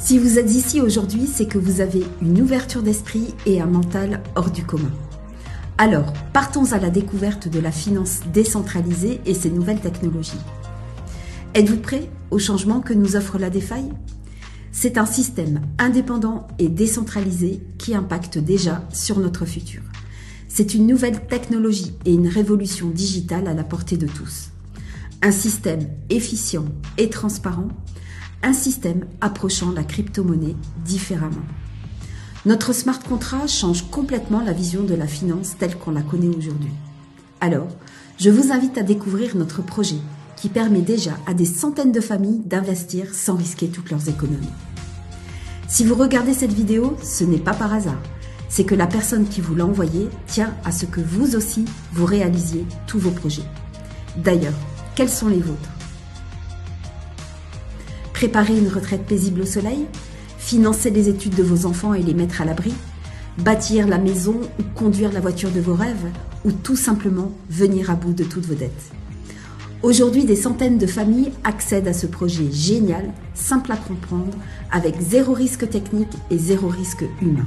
Si vous êtes ici aujourd'hui, c'est que vous avez une ouverture d'esprit et un mental hors du commun. Alors, partons à la découverte de la finance décentralisée et ses nouvelles technologies. Êtes-vous prêts au changement que nous offre la DeFi ? C'est un système indépendant et décentralisé qui impacte déjà sur notre futur. C'est une nouvelle technologie et une révolution digitale à la portée de tous. Un système efficient et transparent, un système approchant la crypto-monnaie différemment. Notre smart contract change complètement la vision de la finance telle qu'on la connaît aujourd'hui. Alors, je vous invite à découvrir notre projet qui permet déjà à des centaines de familles d'investir sans risquer toutes leurs économies. Si vous regardez cette vidéo, ce n'est pas par hasard. C'est que la personne qui vous l'a envoyée tient à ce que vous aussi, vous réalisiez tous vos projets. D'ailleurs, quels sont les vôtres ? Préparer une retraite paisible au soleil ? Financer les études de vos enfants et les mettre à l'abri ? Bâtir la maison ou conduire la voiture de vos rêves ? Ou tout simplement venir à bout de toutes vos dettes ? Aujourd'hui, des centaines de familles accèdent à ce projet génial, simple à comprendre, avec zéro risque technique et zéro risque humain.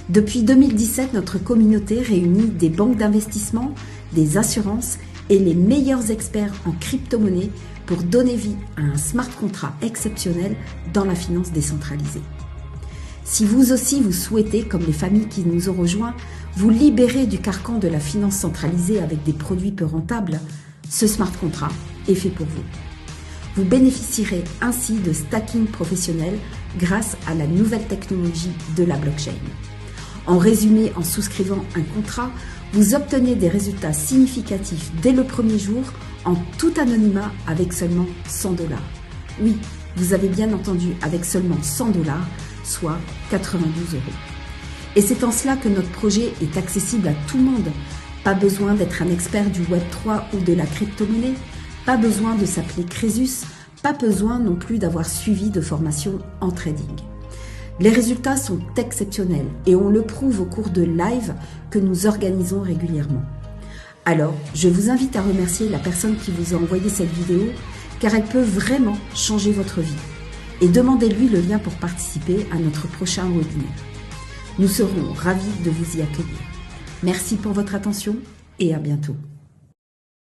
Depuis 2017, notre communauté réunit des banques d'investissement, des assurances et les meilleurs experts en crypto-monnaie pour donner vie à un smart contract exceptionnel dans la finance décentralisée. Si vous aussi vous souhaitez, comme les familles qui nous ont rejoints, vous libérer du carcan de la finance centralisée avec des produits peu rentables, ce smart contract est fait pour vous. Vous bénéficierez ainsi de stacking professionnel grâce à la nouvelle technologie de la blockchain. En résumé, en souscrivant un contrat, vous obtenez des résultats significatifs dès le premier jour en tout anonymat avec seulement 100 $. Oui, vous avez bien entendu, avec seulement 100 $, soit 92 €. Et c'est en cela que notre projet est accessible à tout le monde. Pas besoin d'être un expert du Web3 ou de la crypto-monnaie, pas besoin de s'appeler Crésus, pas besoin non plus d'avoir suivi de formation en trading. Les résultats sont exceptionnels et on le prouve au cours de live que nous organisons régulièrement. Alors, je vous invite à remercier la personne qui vous a envoyé cette vidéo car elle peut vraiment changer votre vie. Et demandez-lui le lien pour participer à notre prochain webinaire. Nous serons ravis de vous y accueillir. Merci pour votre attention et à bientôt.